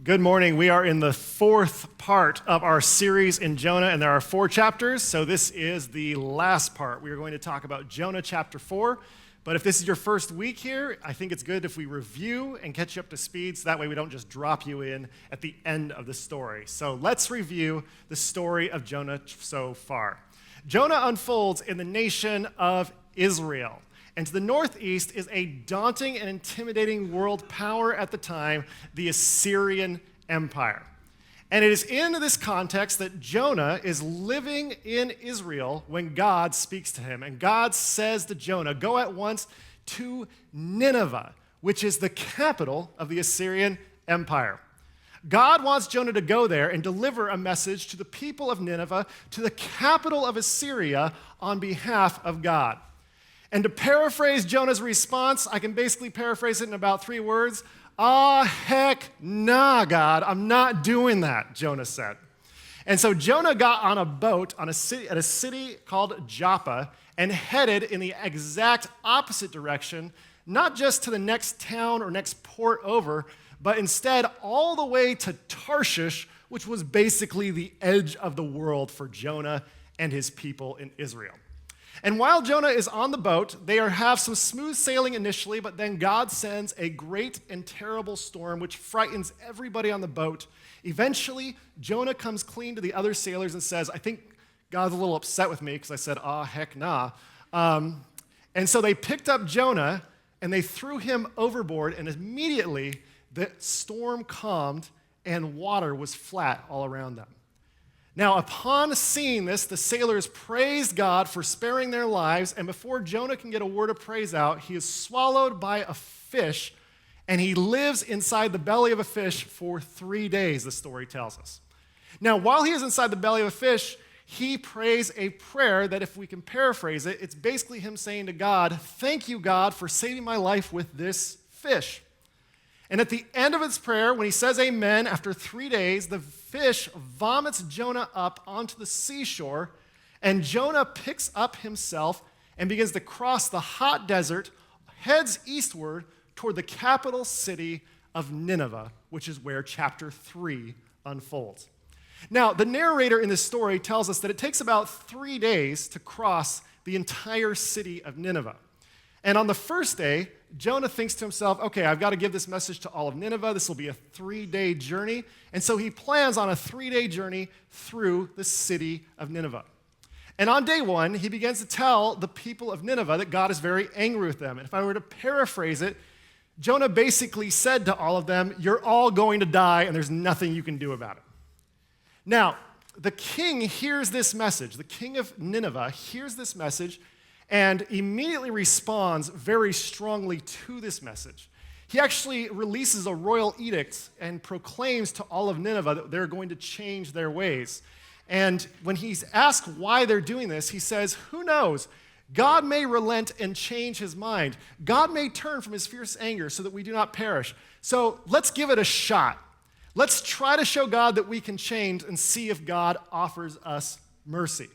Good morning. We are in the fourth part of our series in Jonah, and there are 4 chapters, so this is the last part. We are going to talk about Jonah chapter 4, but if this is your first week here, I think it's good if we review and catch you up to speed, so that way we don't just drop you in at the end of the story. So let's review the story of Jonah so far. Jonah unfolds in the nation of Israel. And to the northeast is a daunting and intimidating world power at the time, the Assyrian Empire. And it is in this context that Jonah is living in Israel when God speaks to him. And God says to Jonah, go at once to Nineveh, which is the capital of the Assyrian Empire. God wants Jonah to go there and deliver a message to the people of Nineveh, to the capital of Assyria, on behalf of God. And to paraphrase Jonah's response, I can basically paraphrase it in about 3 words. Heck nah, God, I'm not doing that, Jonah said. And so Jonah got on a boat at a city called Joppa and headed in the exact opposite direction, not just to the next town or next port over, but instead all the way to Tarshish, which was basically the edge of the world for Jonah and his people in Israel. And while Jonah is on the boat, they have some smooth sailing initially, but then God sends a great and terrible storm which frightens everybody on the boat. Eventually, Jonah comes clean to the other sailors and says, I think God's a little upset with me because I said, heck nah. And so they picked up Jonah and they threw him overboard, and immediately the storm calmed and water was flat all around them. Now, upon seeing this, the sailors praised God for sparing their lives, and before Jonah can get a word of praise out, he is swallowed by a fish, and he lives inside the belly of a fish for 3 days, the story tells us. Now, while he is inside the belly of a fish, he prays a prayer that, if we can paraphrase it, it's basically him saying to God, thank you, God, for saving my life with this fish. And at the end of his prayer, when he says amen, after 3 days, the fish vomits Jonah up onto the seashore, and Jonah picks up himself and begins to cross the hot desert, heads eastward toward the capital city of Nineveh, which is where chapter 3 unfolds. Now, the narrator in this story tells us that it takes about 3 days to cross the entire city of Nineveh. And on the first day, Jonah thinks to himself, okay, I've got to give this message to all of Nineveh. This will be a 3-day journey. And so he plans on a 3-day journey through the city of Nineveh. And on day 1, he begins to tell the people of Nineveh that God is very angry with them. And if I were to paraphrase it, Jonah basically said to all of them, you're all going to die and there's nothing you can do about it. Now, the king hears this message. The king of Nineveh hears this message and immediately responds very strongly to this message. He actually releases a royal edict and proclaims to all of Nineveh that they're going to change their ways. And when he's asked why they're doing this, he says, who knows? God may relent and change his mind. God may turn from his fierce anger so that we do not perish. So let's give it a shot. Let's try to show God that we can change and see if God offers us mercy.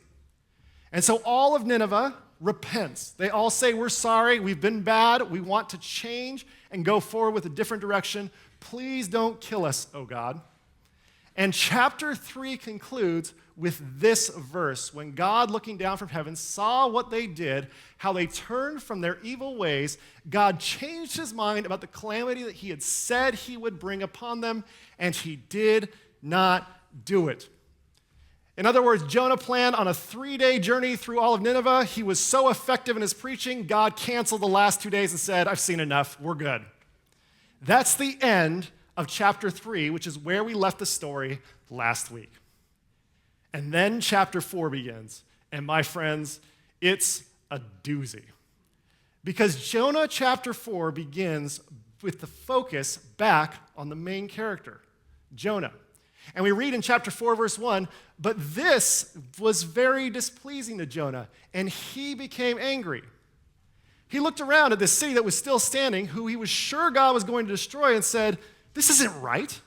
And so all of Nineveh repents. They all say, we're sorry, we've been bad, we want to change and go forward with a different direction. Please don't kill us, O God. And chapter 3 concludes with this verse. When God, looking down from heaven, saw what they did, how they turned from their evil ways, God changed his mind about the calamity that he had said he would bring upon them, and he did not do it. In other words, Jonah planned on a 3-day journey through all of Nineveh. He was so effective in his preaching, God canceled the last 2 days and said, I've seen enough, we're good. That's the end of chapter 3, which is where we left the story last week. And then chapter 4 begins. And my friends, it's a doozy. Because Jonah chapter 4 begins with the focus back on the main character, Jonah. And we read in chapter 4, verse 1, but this was very displeasing to Jonah, and he became angry. He looked around at this city that was still standing, who he was sure God was going to destroy, and said, this isn't right.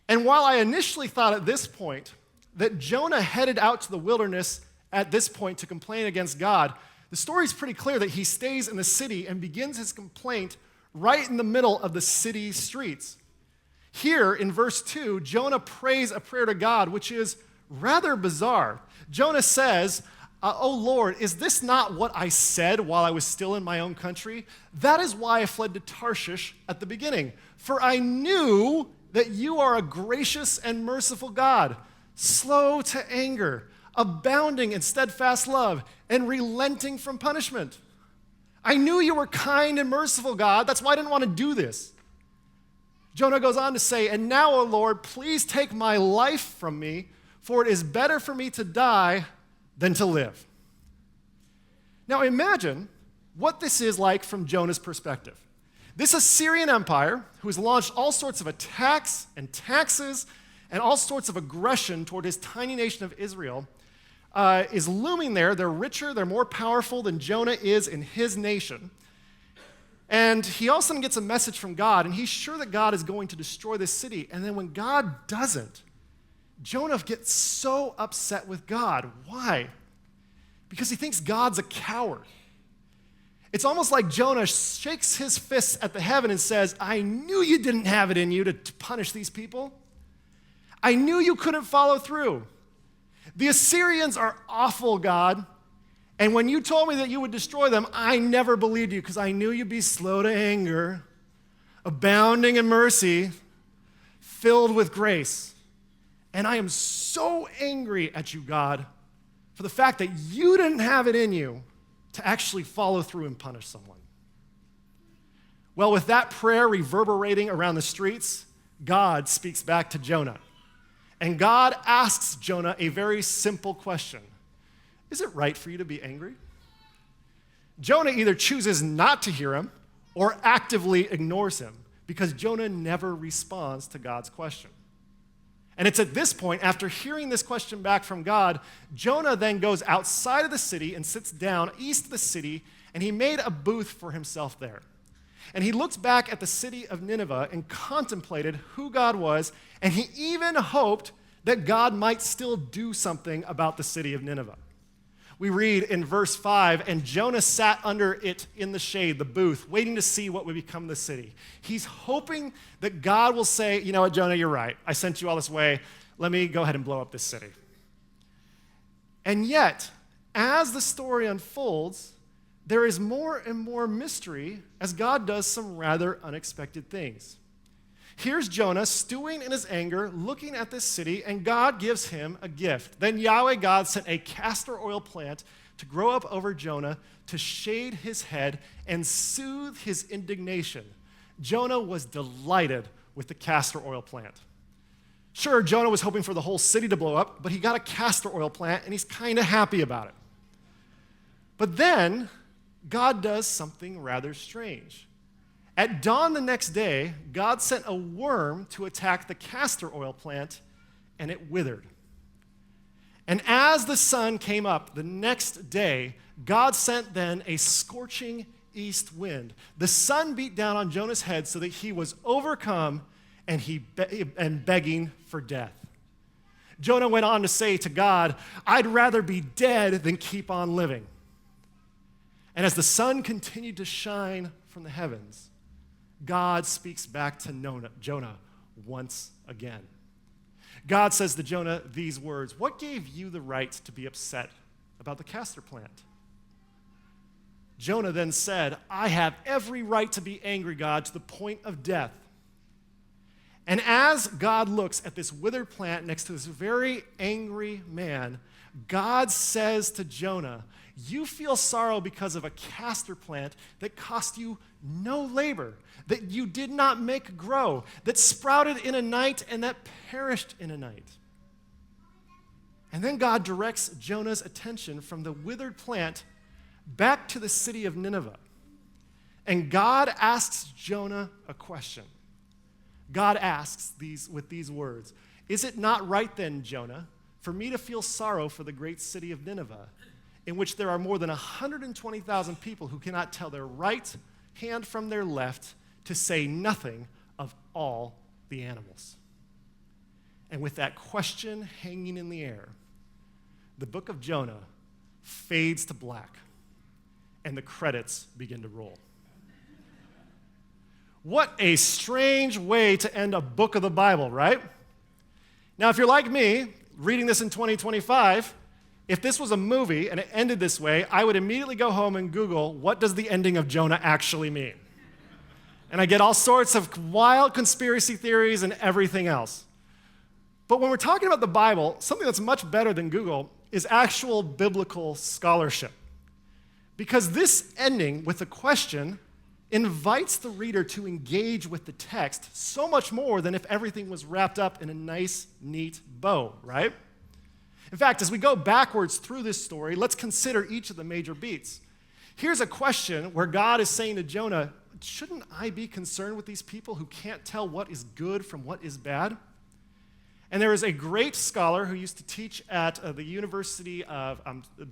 And while I initially thought at this point that Jonah headed out to the wilderness at this point to complain against God, the story's pretty clear that he stays in the city and begins his complaint right in the middle of the city streets. Here in verse 2, Jonah prays a prayer to God, which is rather bizarre. Jonah says, "Oh Lord, is this not what I said while I was still in my own country? That is why I fled to Tarshish at the beginning. For I knew that you are a gracious and merciful God, slow to anger, abounding in steadfast love, and relenting from punishment. I knew you were kind and merciful, God. That's why I didn't want to do this." Jonah goes on to say, "And now, O Lord, please take my life from me, for it is better for me to die than to live." Now imagine what this is like from Jonah's perspective. This Assyrian empire, who has launched all sorts of attacks and taxes and all sorts of aggression toward his tiny nation of Israel, is looming there. They're richer, they're more powerful than Jonah is in his nation. And he all of a sudden gets a message from God, and he's sure that God is going to destroy this city. And then when God doesn't, Jonah gets so upset with God. Why? Because he thinks God's a coward. It's almost like Jonah shakes his fists at the heaven and says, "I knew you didn't have it in you to punish these people. I knew you couldn't follow through. The Assyrians are awful, God. And when you told me that you would destroy them, I never believed you because I knew you'd be slow to anger, abounding in mercy, filled with grace. And I am so angry at you, God, for the fact that you didn't have it in you to actually follow through and punish someone." Well, with that prayer reverberating around the streets, God speaks back to Jonah. And God asks Jonah a very simple question. Is it right for you to be angry? Jonah either chooses not to hear him or actively ignores him because Jonah never responds to God's question. And it's at this point, after hearing this question back from God, Jonah then goes outside of the city and sits down east of the city, and he made a booth for himself there. And he looked back at the city of Nineveh and contemplated who God was, and he even hoped that God might still do something about the city of Nineveh. We read in verse 5, "And Jonah sat under it in the shade, the booth, waiting to see what would become the city." He's hoping that God will say, "You know what, Jonah, you're right. I sent you all this way. Let me go ahead and blow up this city." And yet, as the story unfolds, there is more and more mystery as God does some rather unexpected things. Here's Jonah stewing in his anger, looking at this city, and God gives him a gift. Then Yahweh God sent a castor oil plant to grow up over Jonah to shade his head and soothe his indignation. Jonah was delighted with the castor oil plant. Sure, Jonah was hoping for the whole city to blow up, but he got a castor oil plant, and he's kind of happy about it. But then, God does something rather strange. At dawn the next day, God sent a worm to attack the castor oil plant, and it withered. And as the sun came up the next day, God sent then a scorching east wind. The sun beat down on Jonah's head so that he was overcome and begging for death. Jonah went on to say to God, "I'd rather be dead than keep on living." And as the sun continued to shine from the heavens, God speaks back to Jonah once again. God says to Jonah these words, "What gave you the right to be upset about the castor plant?" Jonah then said, "I have every right to be angry, God, to the point of death." And as God looks at this withered plant next to this very angry man, God says to Jonah, "You feel sorrow because of a castor plant that cost you no labor, that you did not make grow, that sprouted in a night and that perished in a night." And then God directs Jonah's attention from the withered plant back to the city of Nineveh. And God asks Jonah a question. God asks with these words, "Is it not right then, Jonah, for me to feel sorrow for the great city of Nineveh, in which there are more than 120,000 people who cannot tell their right hand from their left, to say nothing of all the animals?" And with that question hanging in the air, the book of Jonah fades to black, and the credits begin to roll. What a strange way to end a book of the Bible, right? Now, if you're like me, reading this in 2025, if this was a movie and it ended this way, I would immediately go home and Google, what does the ending of Jonah actually mean? And I get all sorts of wild conspiracy theories and everything else. But when we're talking about the Bible, something that's much better than Google is actual biblical scholarship. Because this ending with a question invites the reader to engage with the text so much more than if everything was wrapped up in a nice, neat bow, right? In fact, as we go backwards through this story, let's consider each of the major beats. Here's a question where God is saying to Jonah, shouldn't I be concerned with these people who can't tell what is good from what is bad? And there is a great scholar who used to teach at the University of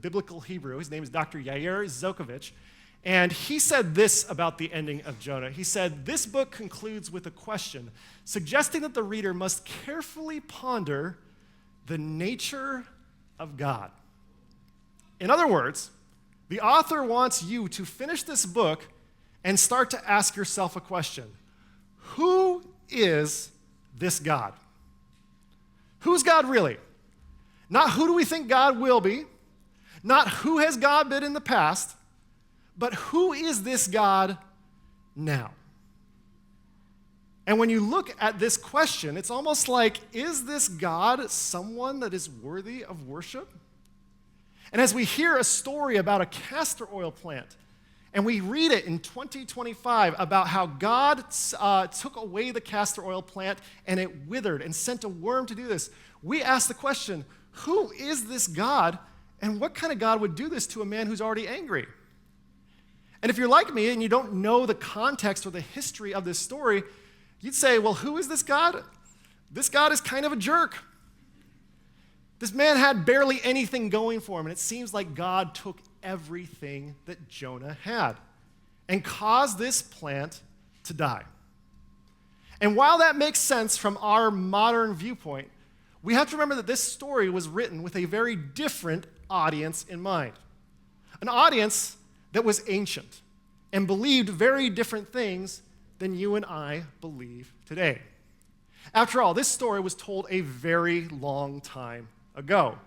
Biblical Hebrew. His name is Dr. Yair Zokovich. And he said this about the ending of Jonah. He said, this book concludes with a question, suggesting that the reader must carefully ponder the nature of God. In other words, the author wants you to finish this book and start to ask yourself a question. Who is this God? Who's God really? Not who do we think God will be, not who has God been in the past, but who is this God now? And when you look at this question, it's almost like, is this God someone that is worthy of worship? And as we hear a story about a castor oil plant, and we read it in 2025 about how God took away the castor oil plant and it withered and sent a worm to do this, we ask the question, who is this God, and what kind of God would do this to a man who's already angry? And if you're like me and you don't know the context or the history of this story, you'd say, well, who is this God? This God is kind of a jerk. This man had barely anything going for him, and it seems like God took everything that Jonah had and caused this plant to die. And while that makes sense from our modern viewpoint, we have to remember that this story was written with a very different audience in mind. An audience that was ancient and believed very different things than you and I believe today. After all, this story was told a very long time ago.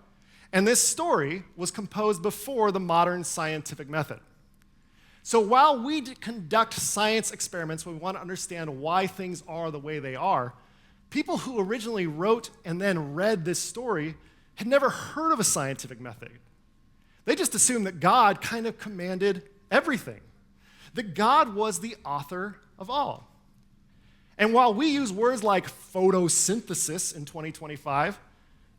And this story was composed before the modern scientific method. So while we conduct science experiments when we want to understand why things are the way they are, people who originally wrote and then read this story had never heard of a scientific method. They just assumed that God kind of commanded everything, that God was the author of all. And while we use words like photosynthesis in 2025,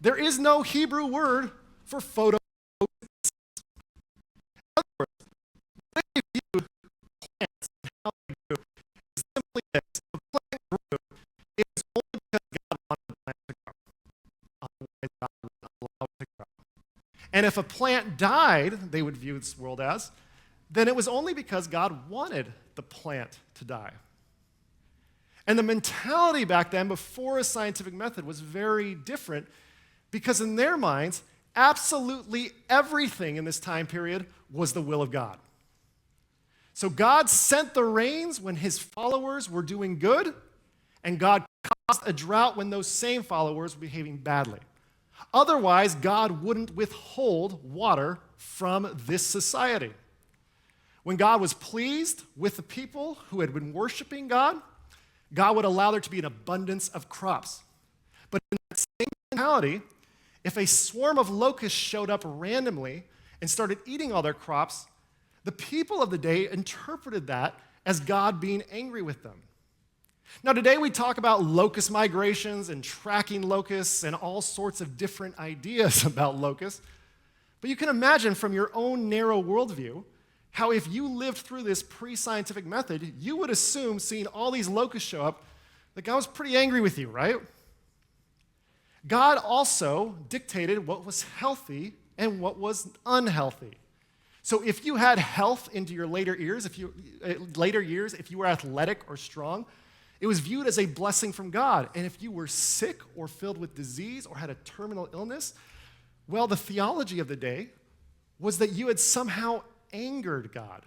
there is no Hebrew word for photosynthesis. In other words, the way we view plants and how they grew is simply this. The plant grew, it was only because God wanted the plant to grow. Otherwise, God wouldn't allow it to grow. And if a plant died, they would view this world as, then it was only because God wanted the plant to die. And the mentality back then, before a scientific method, was very different because in their minds, absolutely everything in this time period was the will of God. So God sent the rains when his followers were doing good, and God caused a drought when those same followers were behaving badly. Otherwise, God wouldn't withhold water from this society. When God was pleased with the people who had been worshiping God, God would allow there to be an abundance of crops. But in that same mentality, if a swarm of locusts showed up randomly and started eating all their crops, the people of the day interpreted that as God being angry with them. Now, today we talk about locust migrations and tracking locusts and all sorts of different ideas about locusts. But you can imagine from your own narrow worldview how if you lived through this pre-scientific method, you would assume, seeing all these locusts show up, that God was pretty angry with you, right? God also dictated what was healthy and what was unhealthy. So if you had health into your later years, if you were athletic or strong, it was viewed as a blessing from God. And if you were sick or filled with disease or had a terminal illness, well, the theology of the day was that you had somehow angered God.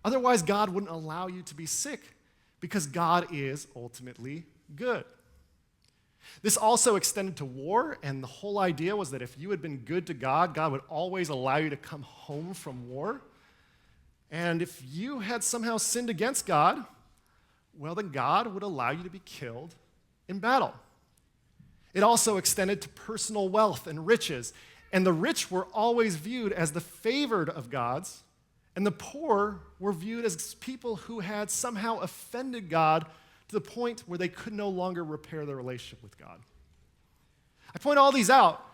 Otherwise, God wouldn't allow you to be sick because God is ultimately good. This also extended to war, and the whole idea was that if you had been good to God, God would always allow you to come home from war. And if you had somehow sinned against God, well, then God would allow you to be killed in battle. It also extended to personal wealth and riches, and the rich were always viewed as the favored of gods, and the poor were viewed as people who had somehow offended God to the point where they could no longer repair their relationship with God. I point all these out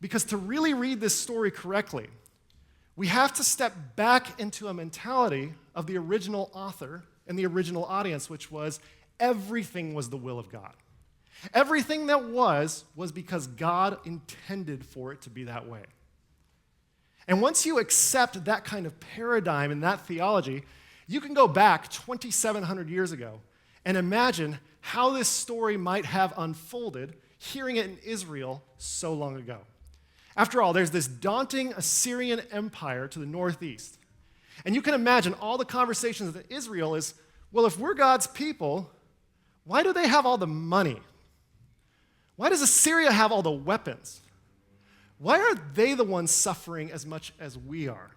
because to really read this story correctly, we have to step back into a mentality of the original author and the original audience, which was everything was the will of God. Everything that was because God intended for it to be that way. And once you accept that kind of paradigm and that theology, you can go back 2,700 years ago and imagine how this story might have unfolded, hearing it in Israel so long ago. After all, there's this daunting Assyrian empire to the northeast. And you can imagine all the conversations in Israel is, well, if we're God's people, why do they have all the money? Why does Assyria have all the weapons? Why are they the ones suffering as much as we are?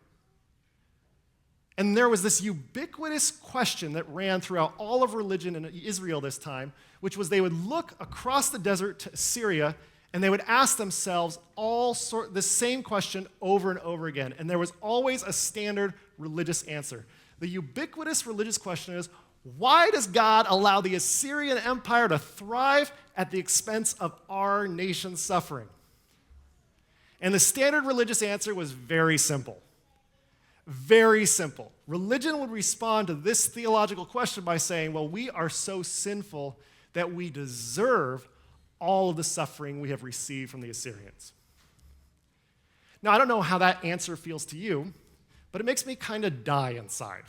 And there was this ubiquitous question that ran throughout all of religion in Israel this time, which was they would look across the desert to Assyria and they would ask themselves the same question over and over again. And there was always a standard religious answer. The ubiquitous religious question is, why does God allow the Assyrian Empire to thrive at the expense of our nation's suffering? And the standard religious answer was very simple. Very simple. Religion would respond to this theological question by saying, well, we are so sinful that we deserve all of the suffering we have received from the Assyrians. Now, I don't know how that answer feels to you, but it makes me kind of die inside.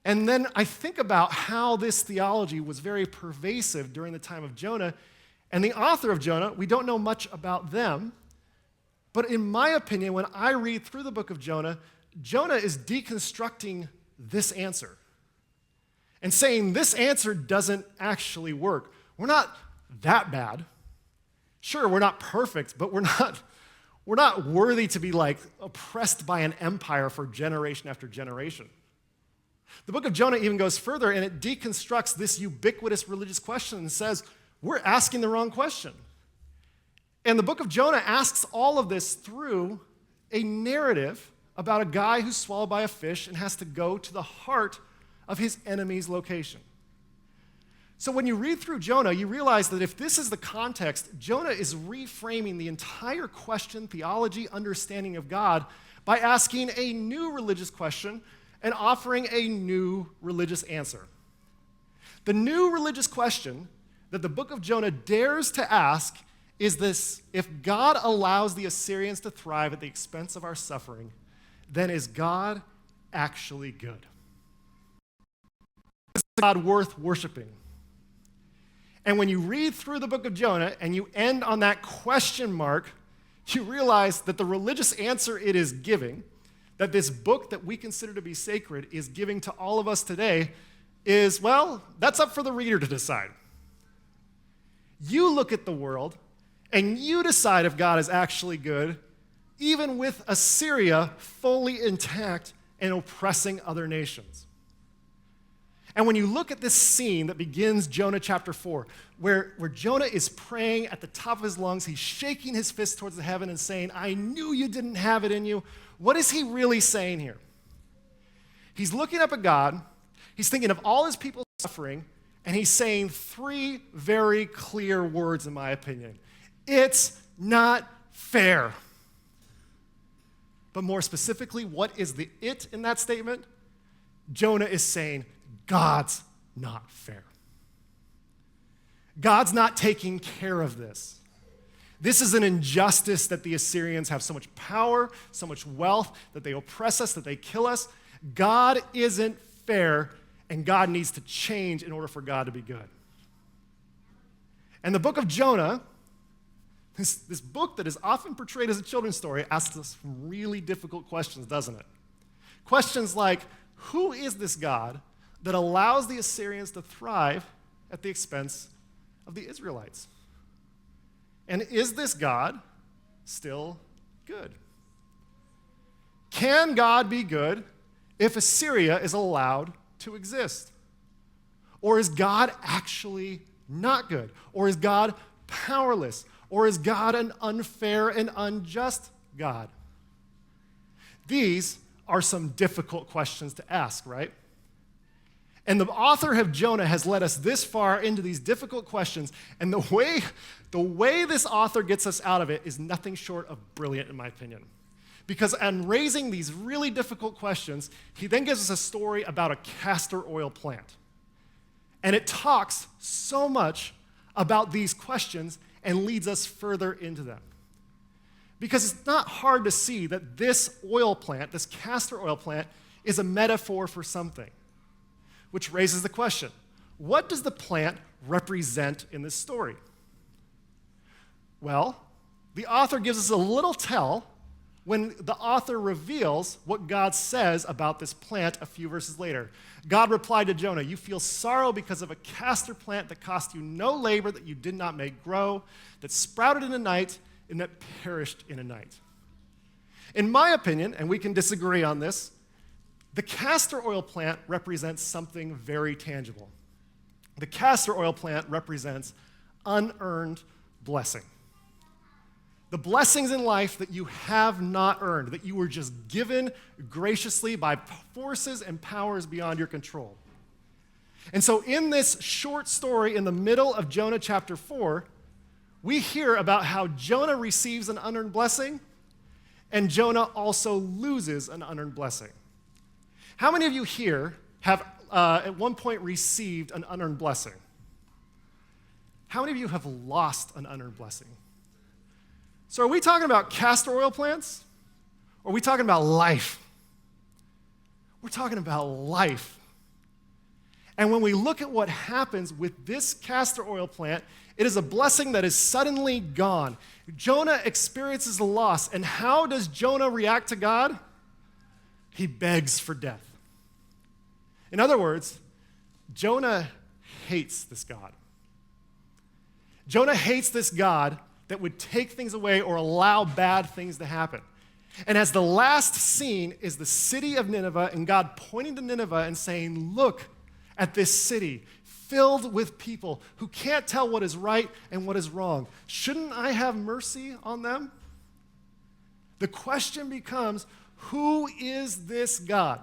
And then I think about how this theology was very pervasive during the time of Jonah. And the author of Jonah, we don't know much about them, but in my opinion, when I read through the book of Jonah, Jonah is deconstructing this answer and saying this answer doesn't actually work. We're not that bad. Sure, we're not perfect, but we're not worthy to be like oppressed by an empire for generation after generation. The book of Jonah even goes further and it deconstructs this ubiquitous religious question and says, we're asking the wrong question. And the book of Jonah asks all of this through a narrative about a guy who's swallowed by a fish and has to go to the heart of his enemy's location. So when you read through Jonah, you realize that if this is the context, Jonah is reframing the entire question, theology, understanding of God by asking a new religious question and offering a new religious answer. The new religious question that the book of Jonah dares to ask is this: if God allows the Assyrians to thrive at the expense of our suffering, then is God actually good? Is God worth worshiping? And when you read through the book of Jonah and you end on that question mark, you realize that the religious answer it is giving, that this book that we consider to be sacred is giving to all of us today, is, well, that's up for the reader to decide. You look at the world and you decide if God is actually good, even with Assyria fully intact and oppressing other nations. And when you look at this scene that begins Jonah chapter 4, where Jonah is praying at the top of his lungs, he's shaking his fist towards the heaven and saying, I knew you didn't have it in you. What is he really saying here? He's looking up at God, he's thinking of all his people suffering, and he's saying three very clear words, in my opinion. It's not fair. But more specifically, what is the it in that statement? Jonah is saying, God's not fair. God's not taking care of this. This is an injustice that the Assyrians have so much power, so much wealth, that they oppress us, that they kill us. God isn't fair, and God needs to change in order for God to be good. And the book of Jonah, this book that is often portrayed as a children's story, asks us really difficult questions, doesn't it? Questions like, who is this God that allows the Assyrians to thrive at the expense of the Israelites? And is this God still good? Can God be good if Assyria is allowed to exist? Or is God actually not good? Or is God powerless? Or is God an unfair and unjust God? These are some difficult questions to ask, right? And the author of Jonah has led us this far into these difficult questions, and the way this author gets us out of it is nothing short of brilliant, in my opinion. Because in raising these really difficult questions, he then gives us a story about a castor oil plant. And it talks so much about these questions and leads us further into them. Because it's not hard to see that this oil plant, this castor oil plant, is a metaphor for something. Which raises the question, what does the plant represent in this story? Well, the author gives us a little tell when the author reveals what God says about this plant a few verses later. God replied to Jonah, "You feel sorrow because of a castor plant that cost you no labor, that you did not make grow, that sprouted in a night, and that perished in a night." In my opinion, and we can disagree on this, the castor oil plant represents something very tangible. The castor oil plant represents unearned blessing. The blessings in life that you have not earned, that you were just given graciously by forces and powers beyond your control. And so in this short story in the middle of Jonah chapter 4, we hear about how Jonah receives an unearned blessing, and Jonah also loses an unearned blessing. How many of you here have at one point received an unearned blessing? How many of you have lost an unearned blessing? So are we talking about castor oil plants? Or are we talking about life? We're talking about life. And when we look at what happens with this castor oil plant, it is a blessing that is suddenly gone. Jonah experiences the loss. And how does Jonah react to God? He begs for death. In other words, Jonah hates this God. Jonah hates this God that would take things away or allow bad things to happen. And as the last scene is the city of Nineveh and God pointing to Nineveh and saying, "Look at this city filled with people who can't tell what is right and what is wrong. Shouldn't I have mercy on them?" The question becomes, who is this God?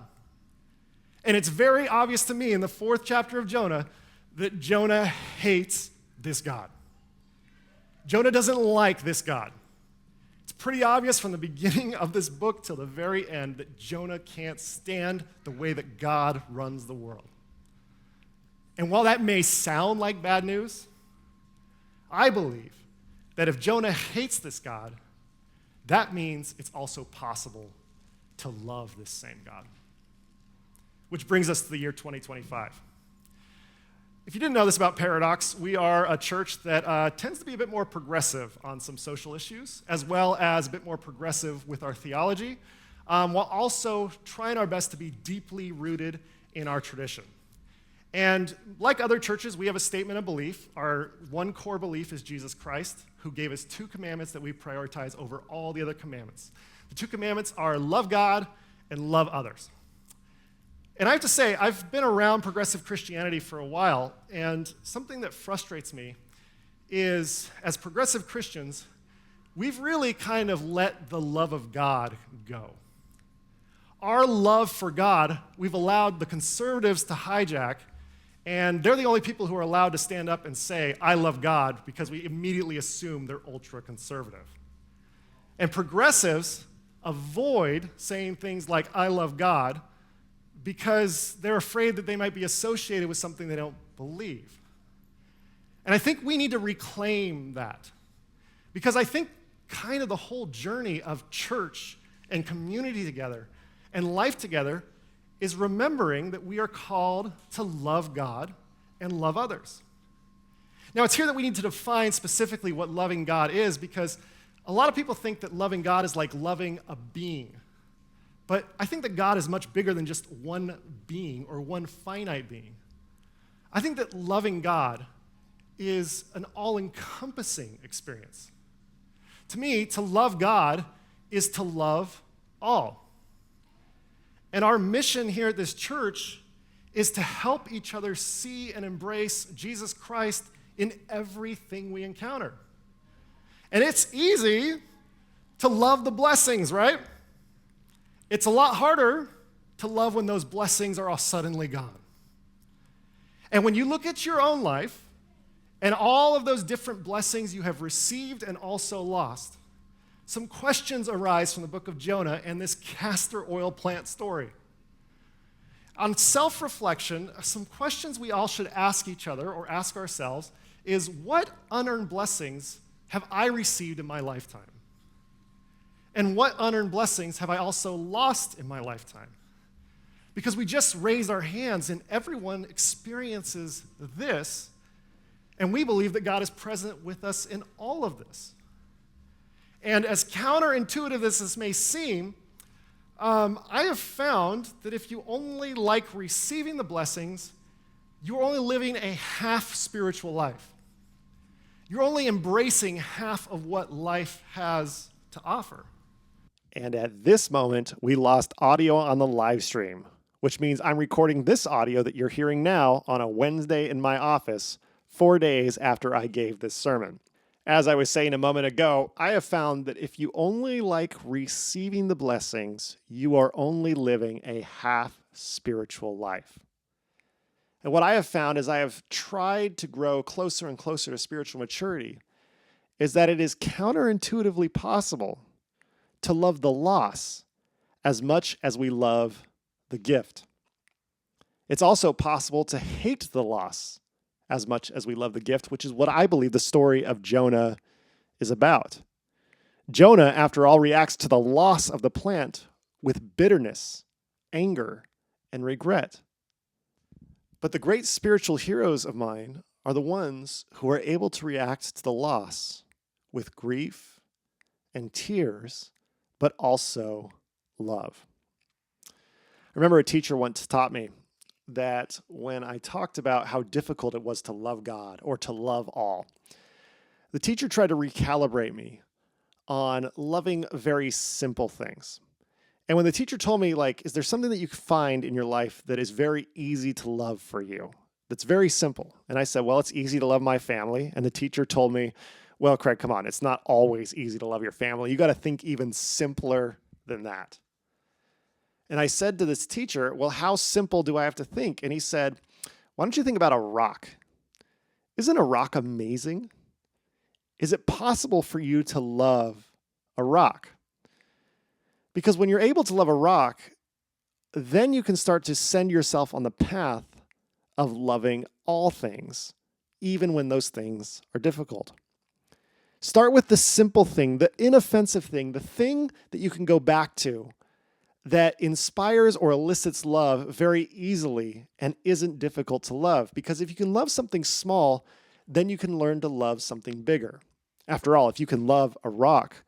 And it's very obvious to me in the 4th chapter of Jonah that Jonah hates this God. Jonah doesn't like this God. It's pretty obvious from the beginning of this book till the very end that Jonah can't stand the way that God runs the world. And while that may sound like bad news, I believe that if Jonah hates this God, that means it's also possible to love this same God. Which brings us to the year 2025. If you didn't know this about Paradox, we are a church that tends to be a bit more progressive on some social issues, as well as a bit more progressive with our theology, while also trying our best to be deeply rooted in our tradition. And like other churches, we have a statement of belief. Our one core belief is Jesus Christ, who gave us 2 commandments that we prioritize over all the other commandments. The 2 commandments are love God and love others. And I have to say, I've been around progressive Christianity for a while, and something that frustrates me is, as progressive Christians, we've really kind of let the love of God go. Our love for God, we've allowed the conservatives to hijack, and they're the only people who are allowed to stand up and say, "I love God," because we immediately assume they're ultra-conservative. And progressives avoid saying things like, "I love God," because they're afraid that they might be associated with something they don't believe. And I think we need to reclaim that. Because I think kind of the whole journey of church and community together and life together is remembering that we are called to love God and love others. Now, it's here that we need to define specifically what loving God is, because a lot of people think that loving God is like loving a being. But I think that God is much bigger than just one being or one finite being. I think that loving God is an all-encompassing experience. To me, to love God is to love all. And our mission here at this church is to help each other see and embrace Jesus Christ in everything we encounter. And it's easy to love the blessings, right? It's a lot harder to love when those blessings are all suddenly gone. And when you look at your own life and all of those different blessings you have received and also lost, some questions arise from the book of Jonah and this castor oil plant story. On self-reflection, some questions we all should ask each other or ask ourselves is, what unearned blessings have I received in my lifetime? And what unearned blessings have I also lost in my lifetime? Because we just raise our hands and everyone experiences this, and we believe that God is present with us in all of this. And as counterintuitive as this may seem, I have found that if you only like receiving the blessings, you're only living a half spiritual life. You're only embracing half of what life has to offer. And at this moment, we lost audio on the live stream, which means I'm recording this audio that you're hearing now on a Wednesday in my office, 4 days after I gave this sermon. As I was saying a moment ago, I have found that if you only like receiving the blessings, you are only living a half spiritual life. And what I have found as I have tried to grow closer and closer to spiritual maturity is that it is counterintuitively possible to love the loss as much as we love the gift. It's also possible to hate the loss as much as we love the gift, which is what I believe the story of Jonah is about. Jonah, after all, reacts to the loss of the plant with bitterness, anger, and regret. But the great spiritual heroes of mine are the ones who are able to react to the loss with grief and tears, but also love. I remember a teacher once taught me that when I talked about how difficult it was to love God or to love all, the teacher tried to recalibrate me on loving very simple things. And when the teacher told me, like, is there something that you find in your life that is very easy to love for you, that's very simple? And I said, well, it's easy to love my family. And the teacher told me, well, Craig, come on, it's not always easy to love your family. You got to think even simpler than that. And I said to this teacher, well, how simple do I have to think? And he said, why don't you think about a rock? Isn't a rock amazing? Is it possible for you to love a rock? Because when you're able to love a rock, then you can start to send yourself on the path of loving all things, even when those things are difficult. Start with the simple thing, the inoffensive thing, the thing that you can go back to that inspires or elicits love very easily and isn't difficult to love. Because if you can love something small, then you can learn to love something bigger. After all, if you can love a rock,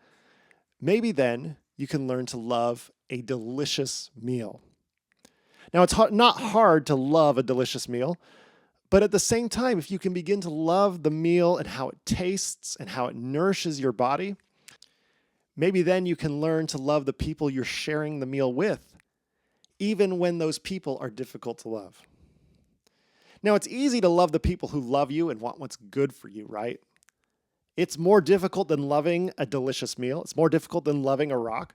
maybe then you can learn to love a delicious meal. Now, it's not hard to love a delicious meal, but at the same time, if you can begin to love the meal and how it tastes and how it nourishes your body, maybe then you can learn to love the people you're sharing the meal with, even when those people are difficult to love. Now, it's easy to love the people who love you and want what's good for you, right? It's more difficult than loving a delicious meal. It's more difficult than loving a rock,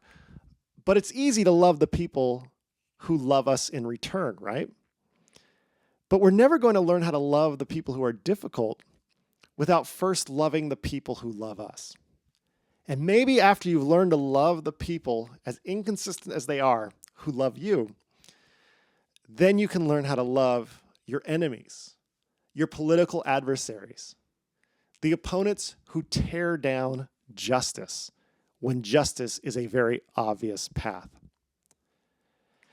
but it's easy to love the people who love us in return, right? But we're never going to learn how to love the people who are difficult without first loving the people who love us. And maybe after you've learned to love the people, as inconsistent as they are, who love you, then you can learn how to love your enemies, your political adversaries, the opponents who tear down justice when justice is a very obvious path.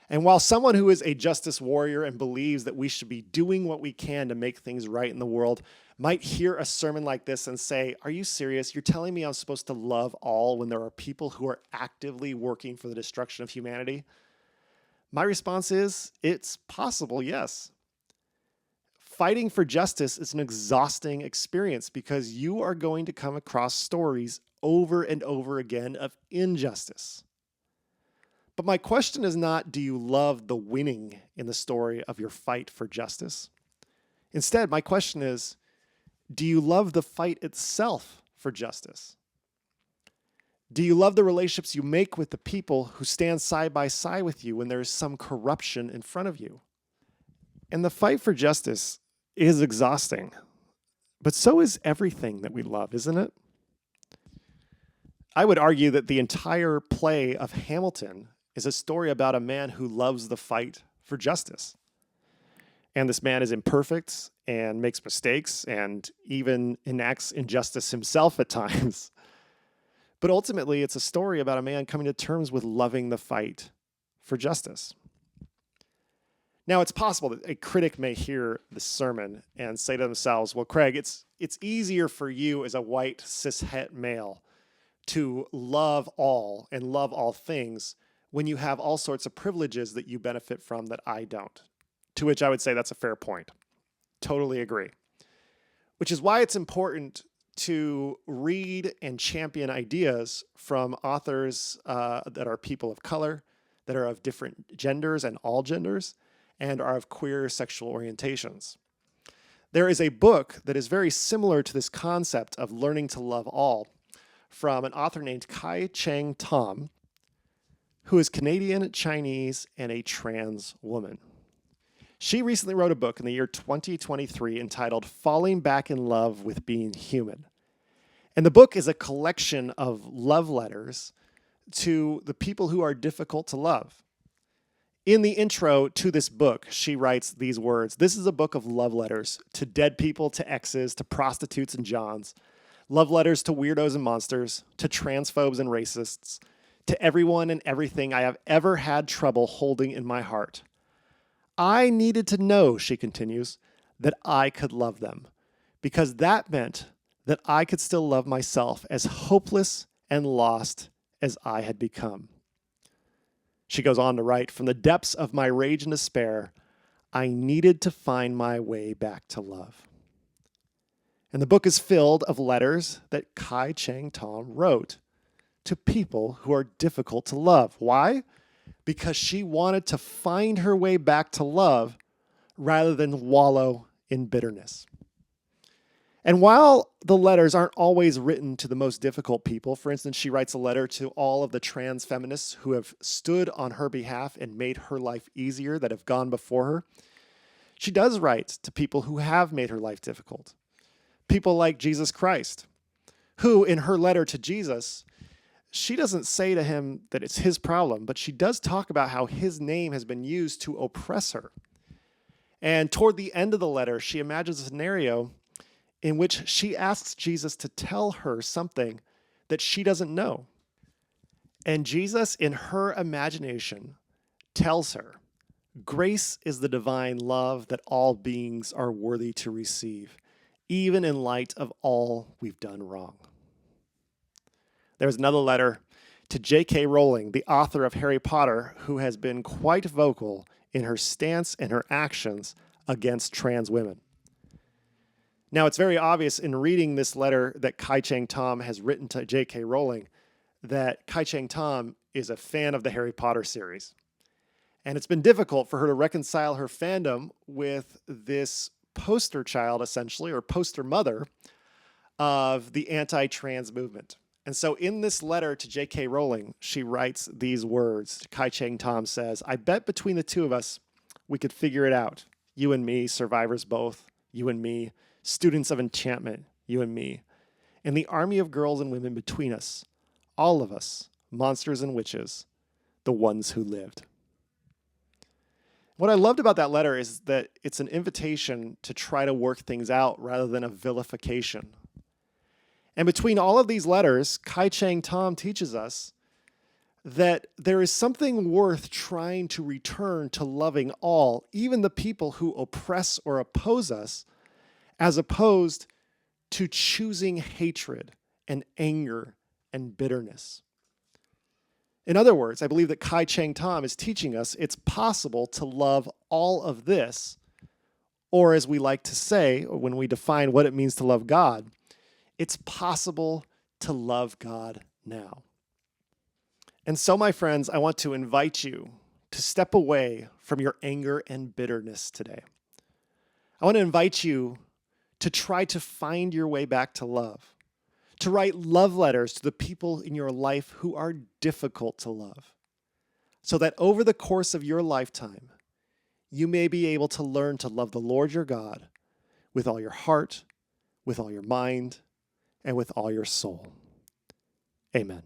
And while someone who is a justice warrior and believes that we should be doing what we can to make things right in the world might hear a sermon like this and say, are you serious? You're telling me I'm supposed to love all when there are people who are actively working for the destruction of humanity? My response is, it's possible, yes. Fighting for justice is an exhausting experience because you are going to come across stories over and over again of injustice. But my question is not, do you love the winning in the story of your fight for justice? Instead, my question is, do you love the fight itself for justice? Do you love the relationships you make with the people who stand side by side with you when there is some corruption in front of you? And the fight for justice is exhausting, but so is everything that we love, isn't it? I would argue that the entire play of Hamilton is a story about a man who loves the fight for justice. And this man is imperfect and makes mistakes and even enacts injustice himself at times. But ultimately, it's a story about a man coming to terms with loving the fight for justice. Now, it's possible that a critic may hear this sermon and say to themselves, well, Craig, it's easier for you as a white cishet male to love all and love all things when you have all sorts of privileges that you benefit from that I don't. To which I would say that's a fair point. Totally agree. Which is why it's important to read and champion ideas from authors that are people of color, that are of different genders and all genders, and are of queer sexual orientations. There is a book that is very similar to this concept of learning to love all from an author named Kai-Cheng Tom, who is Canadian, Chinese, and a trans woman. She recently wrote a book in the year 2023 entitled Falling Back in Love with Being Human. And the book is a collection of love letters to the people who are difficult to love. In the intro to this book, she writes these words: "This is a book of love letters to dead people, to exes, to prostitutes and johns, love letters to weirdos and monsters, to transphobes and racists, to everyone and everything I have ever had trouble holding in my heart. I needed to know," she continues, "that I could love them, because that meant that I could still love myself as hopeless and lost as I had become." She goes on to write, "From the depths of my rage and despair, I needed to find my way back to love." And the book is filled of letters that Kai-Cheng Tom wrote to people who are difficult to love. Why? Because she wanted to find her way back to love rather than wallow in bitterness. And while the letters aren't always written to the most difficult people, for instance, she writes a letter to all of the trans feminists who have stood on her behalf and made her life easier, that have gone before her, she does write to people who have made her life difficult. People like Jesus Christ, who in her letter to Jesus, she doesn't say to him that it's his problem, but she does talk about how his name has been used to oppress her. And toward the end of the letter, she imagines a scenario in which she asks Jesus to tell her something that she doesn't know. And Jesus, in her imagination, tells her, "Grace is the divine love that all beings are worthy to receive, even in light of all we've done wrong." There's another letter to J.K. Rowling, the author of Harry Potter, who has been quite vocal in her stance and her actions against trans women. Now, it's very obvious in reading this letter that Kai-Cheng Tom has written to J.K. Rowling that Kai-Cheng Tom is a fan of the Harry Potter series. And it's been difficult for her to reconcile her fandom with this poster child, essentially, or poster mother of the anti-trans movement. And so in this letter to J.K. Rowling, she writes these words. Kai-Cheng Tom says, "I bet between the two of us, we could figure it out. You and me, survivors both. You and me, students of enchantment. You and me. And the army of girls and women between us. All of us, monsters and witches, the ones who lived." What I loved about that letter is that it's an invitation to try to work things out rather than a vilification. And between all of these letters, Kai-Cheng Tom teaches us that there is something worth trying to return to loving all, even the people who oppress or oppose us, as opposed to choosing hatred and anger and bitterness. In other words, I believe that Kai Cheng Tom is teaching us it's possible to love all of this, or as we like to say when we define what it means to love God, it's possible to love God now. And so, my friends, I want to invite you to step away from your anger and bitterness today. I want to invite you to try to find your way back to love, to write love letters to the people in your life who are difficult to love, so that over the course of your lifetime, you may be able to learn to love the Lord your God with all your heart, with all your mind, and with all your soul. Amen.